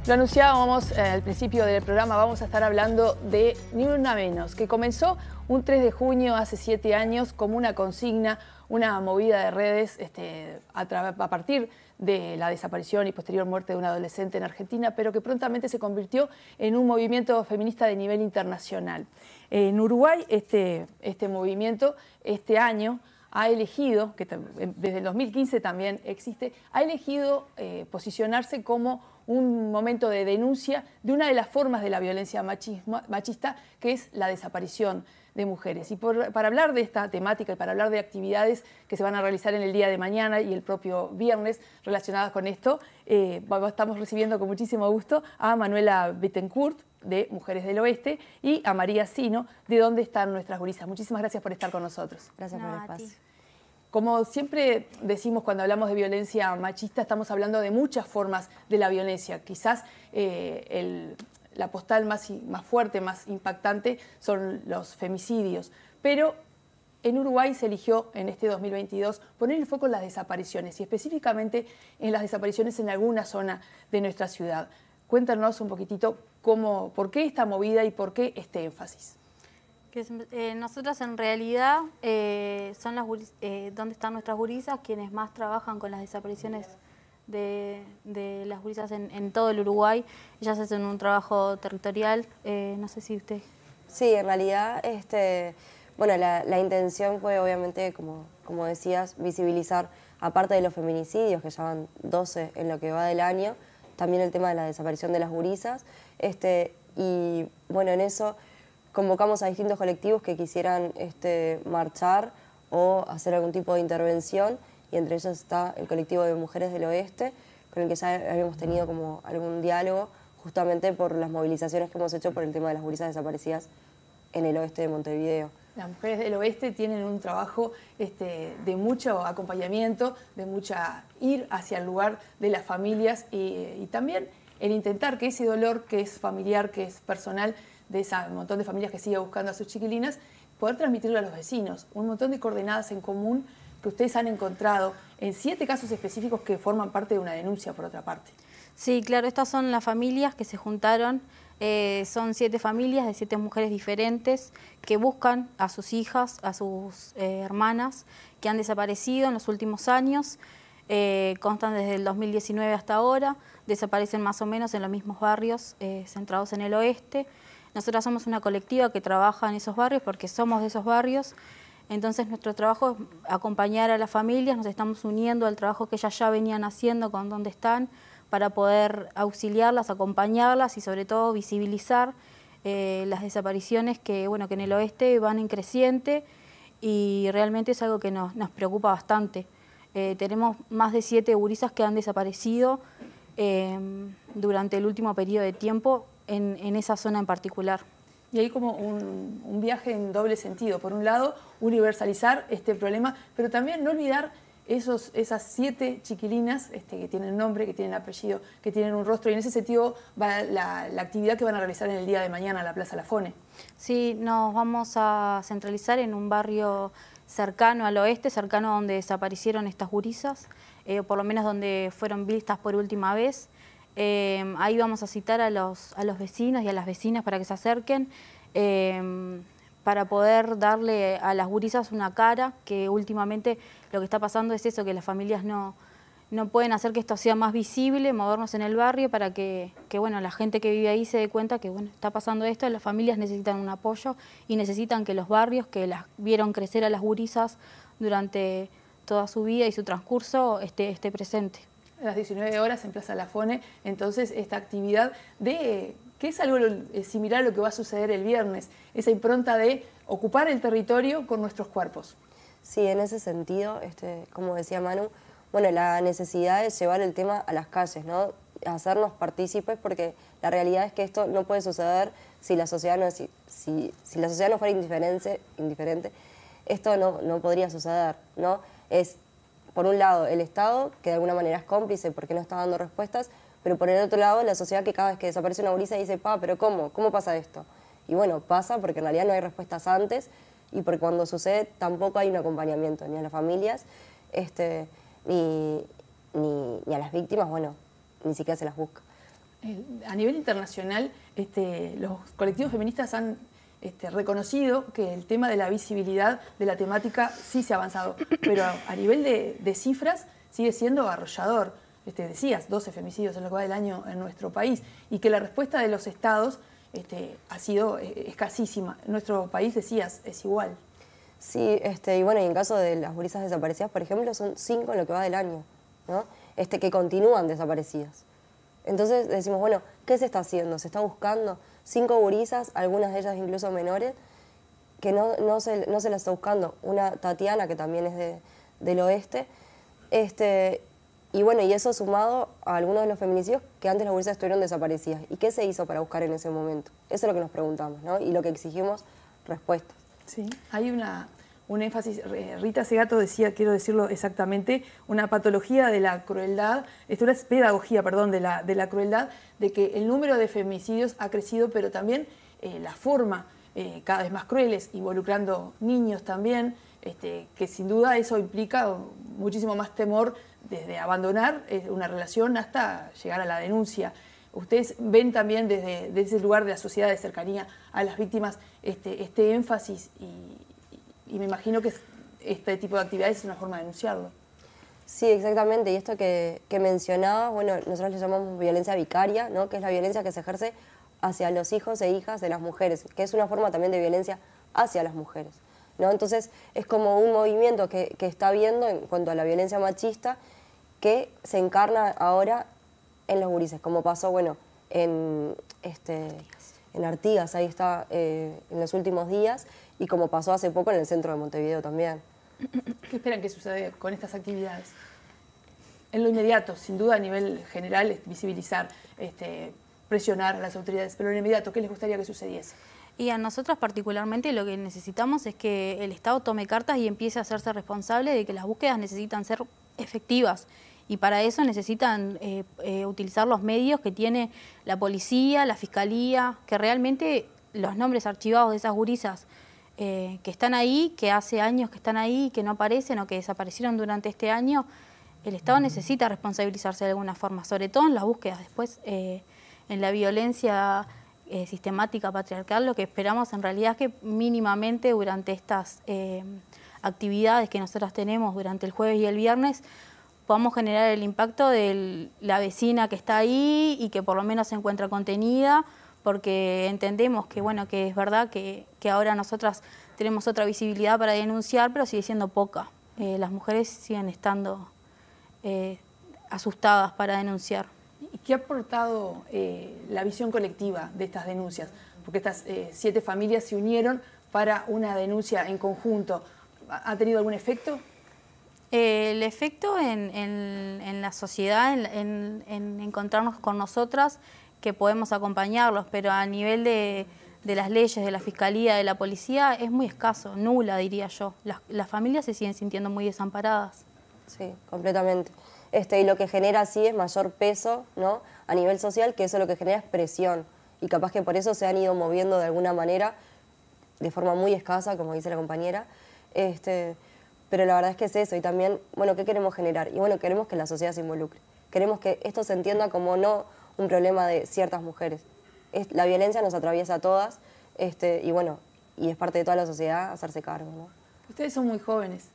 Lo anunciábamos al principio del programa, vamos a estar hablando de Ni Una Menos, que comenzó un 3 de junio hace 7 años como una consigna, una movida de redes a partir de la desaparición y posterior muerte de un adolescente en Argentina, pero que prontamente se convirtió en un movimiento feminista de nivel internacional. En Uruguay, este movimiento este año ha elegido, que desde el 2015 también existe, ha elegido posicionarse como un momento de denuncia de una de las formas de la violencia machista, que es la desaparición de mujeres. Y para hablar de esta temática y para hablar de actividades que se van a realizar en el día de mañana y el propio viernes relacionadas con esto, estamos recibiendo con muchísimo gusto a Manuela Bettencourt, de Mujeres del Oeste, y a María Sino, de Dónde Están Nuestras Gurisas. Muchísimas gracias por estar con nosotros. Gracias por el espacio. Como siempre decimos cuando hablamos de violencia machista, estamos hablando de muchas formas de la violencia. Quizás la postal más fuerte, más impactante, son los femicidios. Pero en Uruguay se eligió en este 2022 poner el foco en las desapariciones y específicamente en las desapariciones en alguna zona de nuestra ciudad. Cuéntanos un poquitito por qué esta movida y por qué este énfasis. Nosotras en realidad son donde están nuestras gurisas quienes más trabajan con las desapariciones de las gurisas en todo el Uruguay. Ellas hacen un trabajo territorial, no sé si usted... Sí, en realidad bueno, la intención fue obviamente, como decías, visibilizar, aparte de los feminicidios, que ya van 12 en lo que va del año, también el tema de la desaparición de las gurisas, y bueno, en eso convocamos a distintos colectivos que quisieran marchar o hacer algún tipo de intervención, y entre ellos está el colectivo de Mujeres del Oeste, con el que ya habíamos tenido como algún diálogo, justamente por las movilizaciones que hemos hecho por el tema de las gurisas desaparecidas en el oeste de Montevideo. Las Mujeres del Oeste tienen un trabajo de mucho acompañamiento, de ir hacia el lugar de las familias y también el intentar que ese dolor que es familiar, que es personal, de ese montón de familias que sigue buscando a sus chiquilinas, poder transmitirlo a los vecinos. Un montón de coordenadas en común que ustedes han encontrado en 7 casos específicos que forman parte de una denuncia, por otra parte. Sí, claro, estas son las familias que se juntaron. Son 7 familias de 7 mujeres diferentes que buscan a sus hijas, a sus hermanas que han desaparecido en los últimos años. Constan desde el 2019 hasta ahora, desaparecen más o menos en los mismos barrios centrados en el oeste. Nosotras somos una colectiva que trabaja en esos barrios porque somos de esos barrios. Entonces nuestro trabajo es acompañar a las familias, nos estamos uniendo al trabajo que ellas ya venían haciendo con Dónde Están, para poder auxiliarlas, acompañarlas y sobre todo visibilizar las desapariciones que en el oeste van en creciente y realmente es algo que nos preocupa bastante. Tenemos más de 7 gurisas que han desaparecido durante el último periodo de tiempo en esa zona en particular. Y hay como un viaje en doble sentido. Por un lado, universalizar este problema, pero también no olvidar esas 7 chiquilinas que tienen nombre, que tienen apellido, que tienen un rostro, y en ese sentido va la actividad que van a realizar en el día de mañana en la Plaza Lafone. Sí, nos vamos a centralizar en un barrio cercano al oeste, cercano a donde desaparecieron estas gurisas, por lo menos donde fueron vistas por última vez. Ahí vamos a citar a los vecinos y a las vecinas para que se acerquen, para poder darle a las gurisas una cara, que últimamente lo que está pasando es eso, que las familias no pueden hacer que esto sea más visible, movernos en el barrio para que la gente que vive ahí se dé cuenta que está pasando esto, las familias necesitan un apoyo y necesitan que los barrios que las vieron crecer a las gurisas durante toda su vida y su transcurso esté presente. A las 19 horas en Plaza Lafone, entonces esta actividad que es algo similar a lo que va a suceder el viernes, esa impronta de ocupar el territorio con nuestros cuerpos. Sí, en ese sentido, como decía Manu, la necesidad de llevar el tema a las calles, ¿no? Hacernos partícipes, porque la realidad es que esto no puede suceder si la sociedad no, si la sociedad no fuera indiferente, esto no podría suceder, ¿no? Es, por un lado, el Estado, que de alguna manera es cómplice porque no está dando respuestas, pero por el otro lado, la sociedad que cada vez que desaparece una gurisa dice, ¿pero cómo? ¿Cómo pasa esto? Y pasa porque en realidad no hay respuestas antes y porque cuando sucede tampoco hay un acompañamiento ni a las familias ni a las víctimas, ni siquiera se las busca. A nivel internacional, los colectivos feministas han reconocido que el tema de la visibilidad de la temática sí se ha avanzado, pero a nivel de cifras sigue siendo arrollador. Decías, 12 femicidios en lo que va del año en nuestro país, y que la respuesta de los estados ha sido escasísima. En nuestro país, decías, es igual. Sí, y bueno, y en caso de las gurisas desaparecidas, por ejemplo, son 5 en lo que va del año, ¿no? Que continúan desaparecidas. Entonces decimos, bueno, ¿qué se está haciendo? ¿Se está buscando? 5 gurisas, algunas de ellas incluso menores, que no se las está buscando. Una Tatiana, que también es del oeste, y bueno, y eso sumado a algunos de los feminicidios que antes las gurisas estuvieron desaparecidas. ¿Y qué se hizo para buscar en ese momento? Eso es lo que nos preguntamos, ¿no? Y lo que exigimos, respuestas. Sí, hay un énfasis. Rita Segato decía, quiero decirlo exactamente, una patología de la crueldad, una pedagogía, perdón, de la crueldad, de que el número de feminicidios ha crecido, pero también la forma cada vez más crueles, involucrando niños también, que sin duda eso implica muchísimo más temor desde abandonar una relación hasta llegar a la denuncia. Ustedes ven también desde ese lugar de la sociedad de cercanía a las víctimas este énfasis y me imagino que este tipo de actividades es una forma de denunciarlo. Sí, exactamente. Y esto que mencionaba, bueno, nosotros le llamamos violencia vicaria, ¿no? Que es la violencia que se ejerce hacia los hijos e hijas de las mujeres, que es una forma también de violencia hacia las mujeres, ¿no? Entonces es como un movimiento que está habiendo en cuanto a la violencia machista que se encarna ahora en los gurises, como pasó, bueno, en Artigas, ahí está, en los últimos días, y como pasó hace poco en el centro de Montevideo también. ¿Qué esperan que suceda con estas actividades? En lo inmediato, sin duda a nivel general, es visibilizar, presionar a las autoridades, pero en lo inmediato, ¿qué les gustaría que sucediese? Y a nosotras particularmente lo que necesitamos es que el Estado tome cartas y empiece a hacerse responsable de que las búsquedas necesitan ser efectivas. Y para eso necesitan utilizar los medios que tiene la policía, la fiscalía, que realmente los nombres archivados de esas gurisas que están ahí, que hace años que están ahí, que no aparecen o que desaparecieron durante este año, el Estado necesita responsabilizarse de alguna forma, sobre todo en las búsquedas. Después, en la violencia sistemática patriarcal, lo que esperamos en realidad es que mínimamente durante estas actividades que nosotras tenemos durante el jueves y el viernes, podamos generar el impacto de la vecina que está ahí y que por lo menos se encuentra contenida, porque entendemos que, bueno, que es verdad que ahora nosotras tenemos otra visibilidad para denunciar, pero sigue siendo poca. Las mujeres siguen estando asustadas para denunciar. ¿Y qué ha aportado la visión colectiva de estas denuncias? Porque estas 7 familias se unieron para una denuncia en conjunto. ¿Ha tenido algún efecto? El efecto en la sociedad, en encontrarnos con nosotras, que podemos acompañarlos, pero a nivel de las leyes, de la fiscalía, de la policía, es muy escaso, nula diría yo. Las familias se siguen sintiendo muy desamparadas. Sí, completamente. Y lo que genera sí es mayor peso, ¿no? A nivel social, que eso lo que genera es presión. Y capaz que por eso se han ido moviendo de alguna manera, de forma muy escasa, como dice la compañera. Pero la verdad es que es eso. Y también, bueno, ¿qué queremos generar? Y bueno, queremos que la sociedad se involucre. Queremos que esto se entienda como no un problema de ciertas mujeres. La violencia nos atraviesa a todas, y bueno, y es parte de toda la sociedad hacerse cargo, ¿no? Ustedes son muy jóvenes.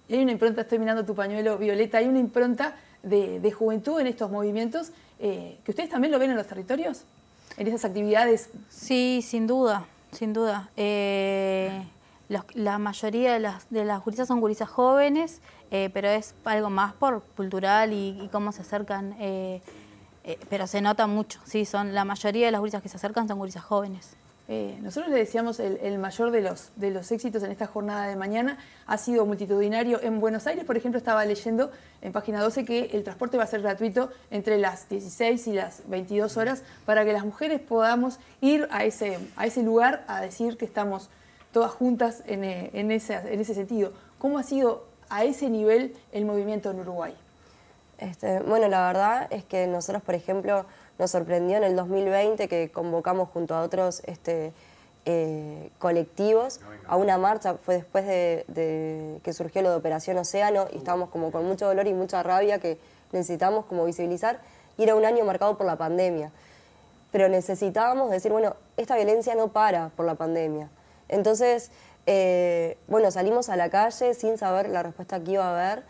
Y hay una impronta, estoy mirando tu pañuelo, Violeta, hay una impronta de juventud en estos movimientos, que ustedes también lo ven en los territorios, en esas actividades. Sí, sin duda, sin duda. La mayoría de las gurisas son gurisas jóvenes, pero es algo más por cultural y cómo se acercan, pero se nota mucho, sí, la mayoría de las gurisas que se acercan son gurisas jóvenes. Nosotros le decíamos el mayor de los éxitos en esta jornada de mañana ha sido multitudinario. En Buenos Aires, por ejemplo, estaba leyendo en página 12 que el transporte va a ser gratuito entre las 16 y las 22 horas para que las mujeres podamos ir a ese lugar a decir que estamos todas juntas en ese sentido. ¿Cómo ha sido a ese nivel el movimiento en Uruguay? Bueno, la verdad es que nosotros, por ejemplo, nos sorprendió en el 2020 que convocamos junto a otros colectivos a una marcha. Fue después de que surgió lo de Operación Océano y estábamos como con mucho dolor y mucha rabia que necesitamos como visibilizar, y era un año marcado por la pandemia. pero necesitábamos decir, bueno, esta violencia no para por la pandemia. Entonces, bueno, salimos a la calle sin saber la respuesta que iba a haber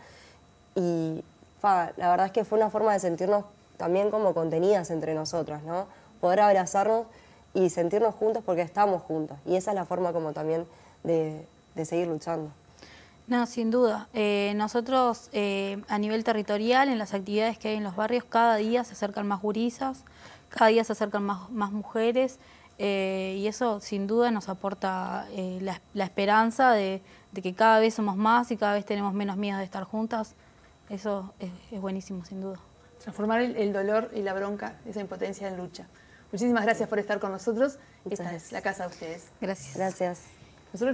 y la verdad es que fue una forma de sentirnos también como contenidas entre nosotras, ¿no? Poder abrazarnos y sentirnos juntos porque estamos juntos. Y esa es la forma como también de seguir luchando. No, sin duda. Nosotros a nivel territorial, en las actividades que hay en los barrios, cada día se acercan más gurisas, cada día se acercan más mujeres y eso sin duda nos aporta la esperanza de que cada vez somos más y cada vez tenemos menos miedo de estar juntas. Eso es buenísimo, sin duda. Transformar el dolor y la bronca, esa impotencia en lucha. Muchísimas gracias por estar con nosotros. Esta es la casa de ustedes. Gracias. Gracias. Nosotros nos